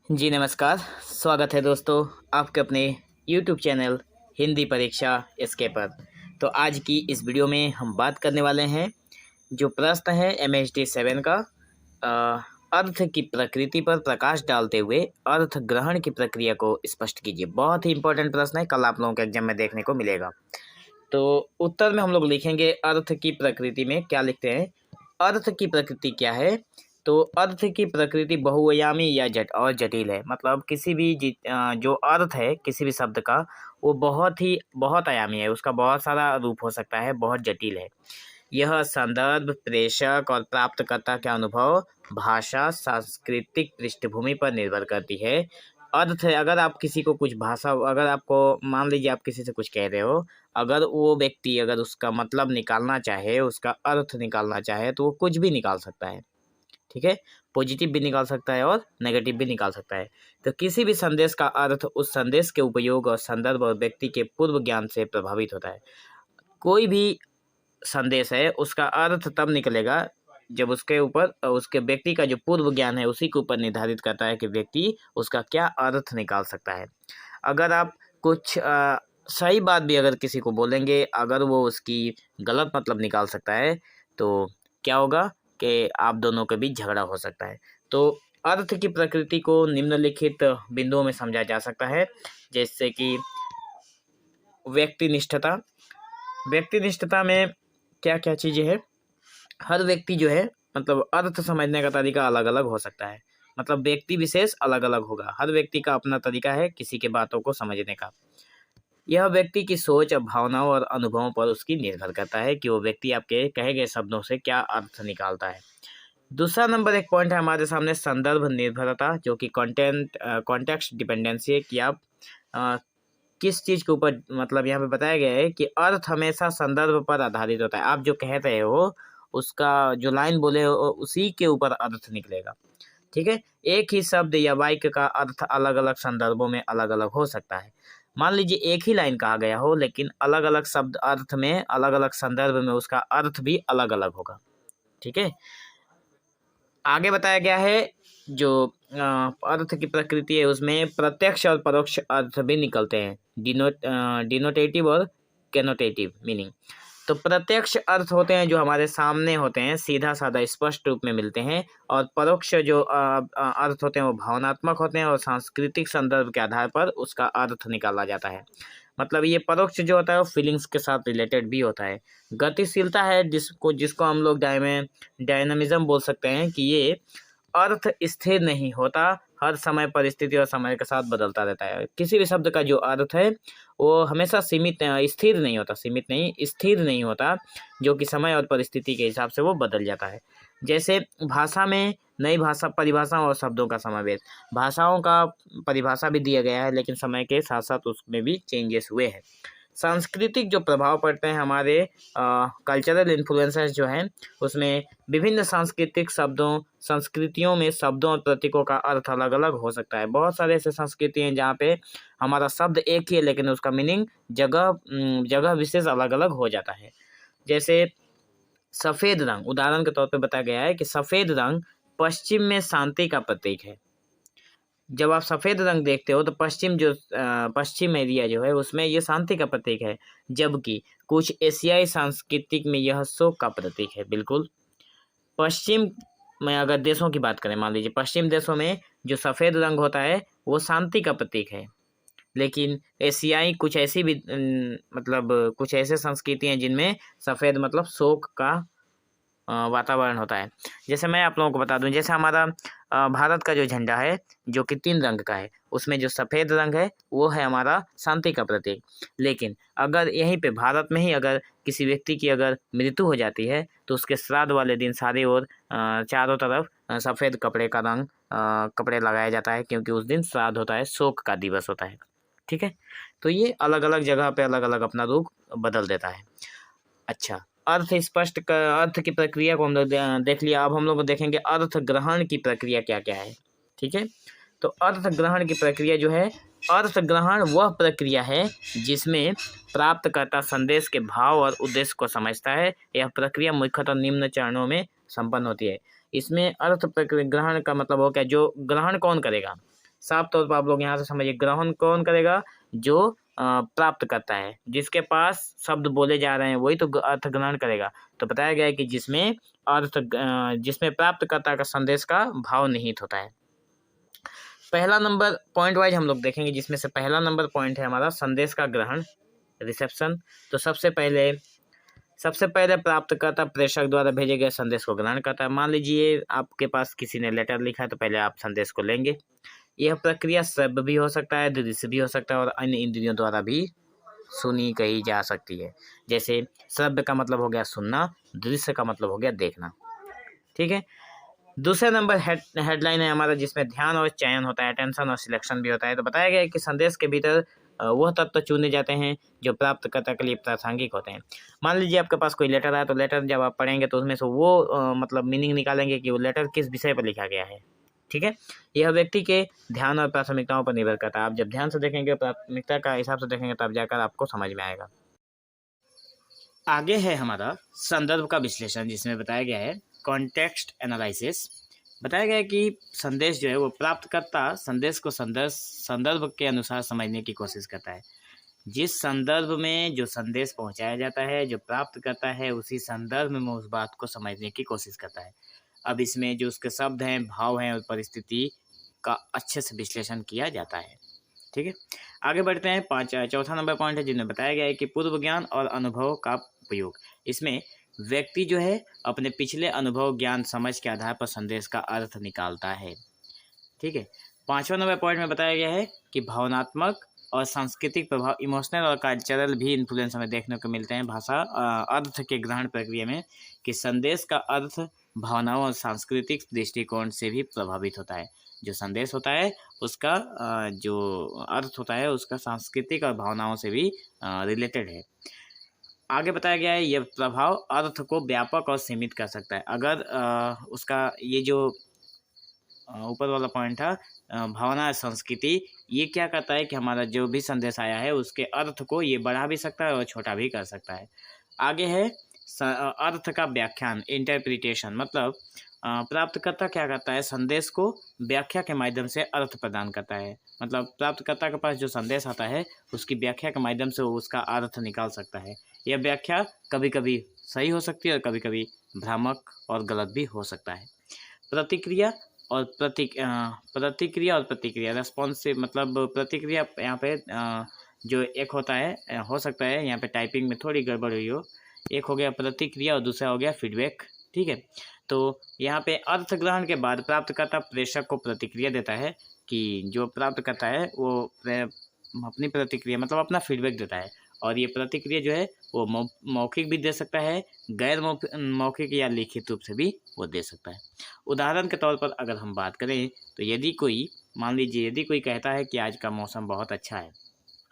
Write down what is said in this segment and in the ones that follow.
जी नमस्कार। स्वागत है दोस्तों आपके अपने YouTube चैनल हिंदी परीक्षा इसके पर। तो आज की इस वीडियो में हम बात करने वाले हैं जो प्रश्न है MHD 7 का अ, अर्थ की प्रकृति पर प्रकाश डालते हुए अर्थ ग्रहण की प्रक्रिया को स्पष्ट कीजिए। बहुत ही इंपॉर्टेंट प्रश्न है, कल आप लोगों के एग्जाम में देखने को मिलेगा। तो उत्तर में हम लोग लिखेंगे अर्थ की प्रकृति में क्या लिखते हैं। अर्थ की प्रकृति क्या है? तो अर्थ की प्रकृति बहुआयामी या जटिल है। मतलब किसी भी जो अर्थ है किसी भी शब्द का वो बहुत आयामी है, उसका बहुत सारा रूप हो सकता है, बहुत जटिल है। यह संदर्भ, प्रेषक और प्राप्तकर्ता के अनुभव, भाषा, सांस्कृतिक पृष्ठभूमि पर निर्भर करती है। अर्थ है, अगर आप किसी को कुछ भाषा, अगर आपको मान लीजिए आप किसी से कुछ कह रहे हो, अगर वो व्यक्ति अगर उसका मतलब निकालना चाहे, उसका अर्थ निकालना चाहे तो वो कुछ भी निकाल सकता है। ठीक है, पॉजिटिव भी निकाल सकता है और नेगेटिव भी निकाल सकता है। तो किसी भी संदेश का अर्थ उस संदेश के उपयोग और संदर्भ और व्यक्ति के पूर्व ज्ञान से प्रभावित होता है। कोई भी संदेश है उसका अर्थ तब निकलेगा जब उसके ऊपर उसके व्यक्ति का जो पूर्व ज्ञान है उसी के ऊपर निर्धारित करता है कि व्यक्ति उसका क्या अर्थ निकाल सकता है। अगर आप कुछ सही बात भी अगर किसी को बोलेंगे, अगर वो उसकी गलत मतलब निकाल सकता है तो क्या होगा कि आप दोनों के बीच झगड़ा हो सकता है। तो अर्थ की प्रकृति को निम्नलिखित बिंदुओं में समझा जा सकता है, जैसे कि व्यक्तिनिष्ठता। व्यक्तिनिष्ठता में क्या क्या चीज़ें हैं? हर व्यक्ति जो है मतलब अर्थ समझने का तरीका अलग अलग हो सकता है। मतलब व्यक्ति विशेष अलग अलग होगा, हर व्यक्ति का अपना तरीका है किसी के बातों को समझने का। यह व्यक्ति की सोच, भावनाओं और अनुभवों पर उसकी निर्भर करता है कि वो व्यक्ति आपके कहे गए शब्दों से क्या अर्थ निकालता है। दूसरा नंबर एक पॉइंट है हमारे सामने संदर्भ निर्भरता, जो कि कॉन्टेक्स्ट डिपेंडेंसी है कि आप अ, किस चीज़ के ऊपर, मतलब यहाँ पे बताया गया है कि अर्थ हमेशा संदर्भ पर आधारित होता है। आप जो कह रहे हो उसका जो लाइन बोले हो उसी के ऊपर अर्थ निकलेगा। ठीक है, एक ही शब्द या वाक्य का अर्थ अलग अलग संदर्भों में अलग अलग हो सकता है। मान लीजिए एक ही लाइन कहा गया हो लेकिन अलग अलग शब्द अर्थ में अलग अलग संदर्भ में उसका अर्थ भी अलग अलग होगा। ठीक है, आगे बताया गया है जो अर्थ की प्रकृति है उसमें प्रत्यक्ष और परोक्ष अर्थ भी निकलते हैं, डिनोटेटिव और कैनोटेटिव मीनिंग। तो प्रत्यक्ष अर्थ होते हैं जो हमारे सामने होते हैं, सीधा साधा स्पष्ट रूप में मिलते हैं, और परोक्ष जो अर्थ होते हैं वो भावनात्मक होते हैं और सांस्कृतिक संदर्भ के आधार पर उसका अर्थ निकाला जाता है। मतलब ये परोक्ष जो होता है वो फीलिंग्स के साथ रिलेटेड भी होता है। गतिशीलता है जिसको हम लोग डायनामिज्म बोल सकते हैं कि ये अर्थ स्थिर नहीं होता, हर समय परिस्थिति और समय के साथ बदलता रहता है। किसी भी शब्द का जो अर्थ है वो हमेशा सीमित नहीं स्थिर नहीं होता, जो कि समय और परिस्थिति के हिसाब से वो बदल जाता है। जैसे भाषा में नई भाषा परिभाषाओं और शब्दों का समावेश, भाषाओं का परिभाषा भी दिया गया है लेकिन समय के साथ साथ उसमें भी चेंजेस हुए हैं। सांस्कृतिक जो प्रभाव पड़ते हैं हमारे कल्चरल इन्फ्लुएंसेस जो हैं उसमें विभिन्न सांस्कृतिक संस्कृतियों में शब्दों और प्रतीकों का अर्थ अलग अलग हो सकता है। बहुत सारे ऐसे संस्कृति हैं जहाँ पे हमारा शब्द एक ही है लेकिन उसका मीनिंग जगह विशेष अलग अलग हो जाता है। जैसे सफ़ेद रंग, उदाहरण के तौर पे बताया गया है कि सफ़ेद रंग पश्चिम में शांति का प्रतीक है। जब आप सफ़ेद रंग देखते हो तो पश्चिम एरिया जो है उसमें ये शांति का प्रतीक है, जबकि कुछ एशियाई सांस्कृतिक में यह शोक का प्रतीक है। बिल्कुल, पश्चिम में अगर देशों की बात करें, मान लीजिए पश्चिम देशों में जो सफ़ेद रंग होता है वो शांति का प्रतीक है, लेकिन एशियाई मतलब कुछ ऐसे संस्कृति हैं जिनमें सफ़ेद मतलब शोक का वातावरण होता है। जैसे मैं आप लोगों को बता दूं, जैसे हमारा भारत का जो झंडा है जो कि 3 रंग का है, उसमें जो सफ़ेद रंग है वो है हमारा शांति का प्रतीक। लेकिन अगर यहीं पे भारत में ही अगर किसी व्यक्ति की अगर मृत्यु हो जाती है तो उसके श्राद्ध वाले दिन सारी ओर चारों तरफ सफ़ेद कपड़े लगाया जाता है, क्योंकि उस दिन श्राद्ध होता है, शोक का दिवस होता है। ठीक है, तो ये अलग अलग जगह पे अलग अलग अपना रूप बदल देता है। अच्छा, अर्थ की प्रक्रिया को हम लोग देख लिया। अब हम लोग देखेंगे अर्थ ग्रहण की प्रक्रिया क्या क्या है। ठीक है, तो अर्थ ग्रहण की प्रक्रिया जो है, अर्थ ग्रहण वह प्रक्रिया है जिसमें प्राप्तकर्ता संदेश के भाव और उद्देश्य को समझता है। यह प्रक्रिया मुख्यतः निम्न चरणों में संपन्न होती है। इसमें अर्थ प्रक्रिया ग्रहण का मतलब हो क्या, जो ग्रहण कौन करेगा, साफ तौर पर आप लोग यहाँ से समझिए, ग्रहण कौन करेगा? जो प्राप्त करता है, जिसके पास शब्द बोले जा रहे हैं वही तो अर्थ ग्रहण करेगा। तो बताया गया है कि जिसमें जिसमें प्राप्तकर्ता का संदेश का भाव निहित होता है। पहला नंबर पॉइंट वाइज हम लोग देखेंगे, जिसमें से पहला नंबर पॉइंट है हमारा संदेश का ग्रहण, रिसेप्शन। तो सबसे पहले प्राप्तकर्ता प्रेषक द्वारा भेजे गए संदेश को ग्रहण करता है। मान लीजिए आपके पास किसी ने लेटर लिखा है, तो पहले आप संदेश को लेंगे। यह प्रक्रिया श्रव्य भी हो सकता है, दृश्य भी हो सकता है और अन्य इंद्रियों द्वारा भी सुनी कही जा सकती है। जैसे श्रव्य का मतलब हो गया सुनना, दृश्य का मतलब हो गया देखना। ठीक है। दूसरे नंबर हेडलाइन है हमारा, जिसमें ध्यान और चयन होता है, अटेंशन और सिलेक्शन भी होता है। तो बताया गया है कि संदेश के भीतर वह तत्व चुने जाते हैं जो प्राप्तकर्ता के लिए प्रासंगिक होते हैं। मान लीजिए आपके पास कोई लेटर आया, तो लेटर जब आप पढ़ेंगे तो उसमें से वो मतलब मीनिंग निकालेंगे कि वो लेटर किस विषय पर लिखा गया है। ठीक है। यह व्यक्ति के ध्यान और प्राथमिकताओं पर निर्भर करता है। आप जब ध्यान से देखेंगे, प्राथमिकता का हिसाब से देखेंगे, तब जाकर आपको समझ में आएगा। आगे है हमारा संदर्भ का विश्लेषण, जिसमें बताया गया है कॉन्टेक्स्ट एनालिसिस। बताया गया है कि संदेश जो है वो प्राप्तकर्ता संदेश को संदर्भ के अनुसार समझने की कोशिश करता है। जिस संदर्भ में जो संदेश पहुंचाया जाता है, जो प्राप्त करता है, उसी संदर्भ में उस बात को समझने की कोशिश करता है। अब इसमें जो उसके शब्द हैं, भाव हैं और परिस्थिति का अच्छे से विश्लेषण किया जाता है। ठीक है। आगे बढ़ते हैं। चौथा नंबर पॉइंट है, जिसमें बताया गया है कि पूर्व ज्ञान और अनुभव का उपयोग। इसमें व्यक्ति जो है अपने पिछले अनुभव, ज्ञान, समझ के आधार पर संदेश का अर्थ निकालता है। ठीक है। 5वां नंबर पॉइंट में बताया गया है कि भावनात्मक और सांस्कृतिक प्रभाव, इमोशनल और कल्चरल भी इन्फ्लुएंस हमें देखने को मिलते हैं भाषा अर्थ के ग्रहण प्रक्रिया में, कि संदेश का अर्थ भावनाओं और सांस्कृतिक दृष्टिकोण से भी प्रभावित होता है। जो संदेश होता है उसका जो अर्थ होता है उसका सांस्कृतिक और भावनाओं से भी रिलेटेड है। आगे बताया गया है यह प्रभाव अर्थ को व्यापक और सीमित कर सकता है। अगर उसका ये जो ऊपर वाला पॉइंट था भावना संस्कृति, ये क्या करता है कि हमारा जो भी संदेश आया है उसके अर्थ को ये बढ़ा भी सकता है और छोटा भी कर सकता है। आगे है अर्थ का व्याख्यान, इंटरप्रिटेशन। मतलब प्राप्तकर्ता क्या करता है, संदेश को व्याख्या के माध्यम से अर्थ प्रदान करता है। मतलब प्राप्तकर्ता के पास जो संदेश आता है उसकी व्याख्या के माध्यम से वो उसका अर्थ निकाल सकता है। यह व्याख्या कभी कभी सही हो सकती है और कभी कभी भ्रामक और गलत भी हो सकता है। प्रतिक्रिया और प्रतिक्रिया रेस्पॉन्सिव, मतलब प्रतिक्रिया यहाँ पे जो एक होता है, हो सकता है यहाँ पे टाइपिंग में थोड़ी गड़बड़ हुई हो। एक हो गया प्रतिक्रिया और दूसरा हो गया फीडबैक। ठीक है। तो यहाँ पे अर्थ ग्रहण के बाद प्राप्तकर्ता प्रेषक को प्रतिक्रिया देता है, कि जो प्राप्त करता है वो अपनी प्रतिक्रिया मतलब अपना फीडबैक देता है। और ये प्रतिक्रिया जो है वो मौखिक भी दे सकता है, गैर मौखिक या लिखित रूप से भी वो दे सकता है। उदाहरण के तौर पर अगर हम बात करें तो यदि कोई मान लीजिए यदि कोई कहता है कि आज का मौसम बहुत अच्छा है।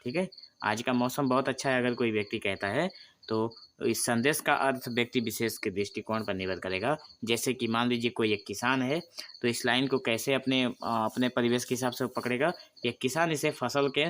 ठीक है। आज का मौसम बहुत अच्छा है अगर कोई व्यक्ति कहता है, तो इस संदेश का अर्थ व्यक्ति विशेष के दृष्टिकोण पर निर्भर करेगा। जैसे कि मान लीजिए कोई एक किसान है, तो इस लाइन को कैसे अपने परिवेश के हिसाब से पकड़ेगा। एक किसान इसे फसल के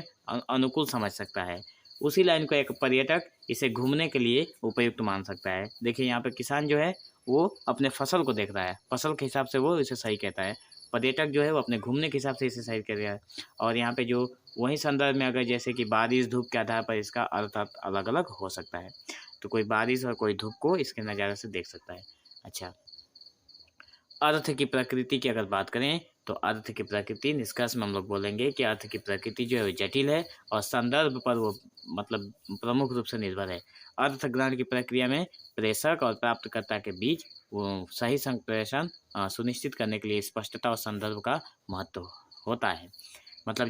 अनुकूल समझ सकता है, उसी लाइन को एक पर्यटक इसे घूमने के लिए उपयुक्त मान सकता है। देखिए यहाँ पे किसान जो है वो अपने फसल को देख रहा है, फसल के हिसाब से वो इसे सही कहता है। पर्यटक जो है वो अपने घूमने के हिसाब से इसे सही कह रहा है। और यहाँ पे जो वही संदर्भ में अगर जैसे कि बारिश धूप के आधार पर इसका अर्थ अलग अलग हो सकता है। तो कोई बारिश और कोई धूप को इसके नज़ारे से देख सकता है। अच्छा, अर्थ की प्रकृति की अगर बात करें तो अर्थ की प्रकृति निष्कर्ष में हम लोग बोलेंगे कि अर्थ की प्रकृति जो है वो जटिल है और संदर्भ पर वो मतलब प्रमुख रूप से निर्भर है। अर्थ ग्रहण की प्रक्रिया में प्रेषक और प्राप्तकर्ता के बीच वो सही संप्रेषण सुनिश्चित करने के लिए स्पष्टता और संदर्भ का महत्व होता है। मतलब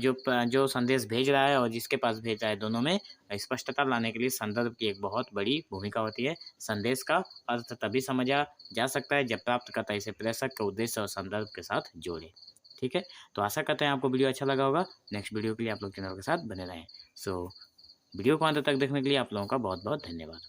जो संदेश भेज रहा है और जिसके पास भेज रहा है, दोनों में स्पष्टता लाने के लिए संदर्भ की एक बहुत बड़ी भूमिका होती है। संदेश का अर्थ तभी समझा जा सकता है जब प्राप्तकर्ता इसे प्रेषक के उद्देश्य और संदर्भ के साथ जोड़े। ठीक है। तो आशा करते हैं आपको वीडियो अच्छा लगा होगा। नेक्स्ट वीडियो के लिए आप लोग चैनल के साथ बने रहें। वीडियो को अंत तक देखने के लिए आप लोगों का बहुत बहुत धन्यवाद।